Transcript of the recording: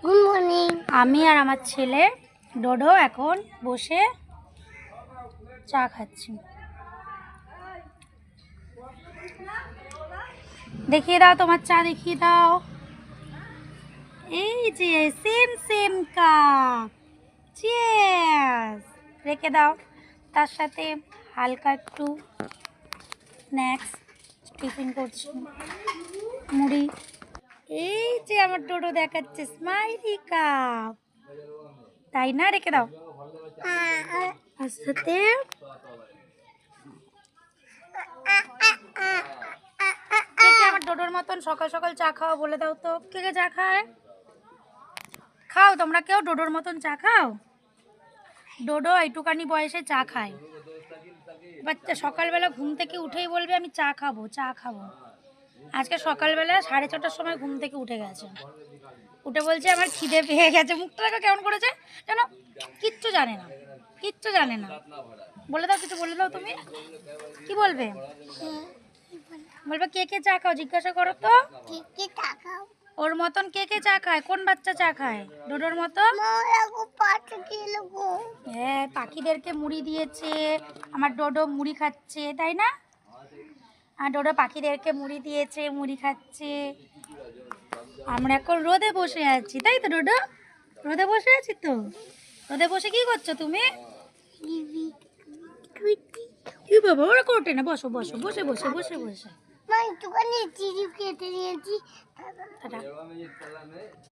Good morning. আমি আর আমার ছেলে ডোডো এখন বসে চা খাচ্ছি। দেখিয়ে দাও তোমার চা, দেখিয়ে দাও। এই যে সেম সেম কাপ। চিয়ার্স। রেখে দাও। তার সাথে হালকা একটু স্ন্যাক্স টিফিন করছি, মুড়ি। এই যে আমার ডোডো দেখাচ্ছে স্মাইলি কাপ, তাই না? রেখে দাও। তার সাথে কে কে আমার ডোডোর মতন সকাল সকাল চা খাও বলে দাও তো, কে কে চা খায়? খাও তোমরা কেউ ডোডোর মতন চা খাও? ডোডো এইটুকানি বয়সে চা খায়। বাচ্চা সকালবেলা ঘুম থেকে উঠেই বলবে আমি চা খাবো, চা খাবো। আজকে সকালবেলা 6:30টার সময় ঘুম থেকে উঠে গেছে, উঠে বলছে আমার খিদে পেয়ে গেছে। মুখটা দেখো কেমন করেছে যেন কিচ্ছু জানে না, কিচ্ছু জানে না। বলে দাও, কিছু বলে দাও। তুমি কি বলবে? বলবে কে কে চা খাও জিজ্ঞাসা করো তো। ওর মতন কে কে চা খায়? কোন বাচ্চা চা খায় ডোডোর মতন? হ্যাঁ, পাখিদেরকে মুড়ি দিয়েছে, আমার ডোডো মুড়ি খাচ্ছে, তাই না? আর ডোডো পাখিদেরকে মুড়ি দিয়েছে, মুড়ি খাচ্ছে। আমরা এখন রোদে বসে আছি, তাই তো ডোডো? রোদে বসে আছি তো। রোদে বসে কি করছো তুমি? কি বাবা, ওরা করতে না, বসো বসো, বসে বসে বসে বসে। মা একটুখানি চিড়ি কেটে নিয়েছি। টাটা।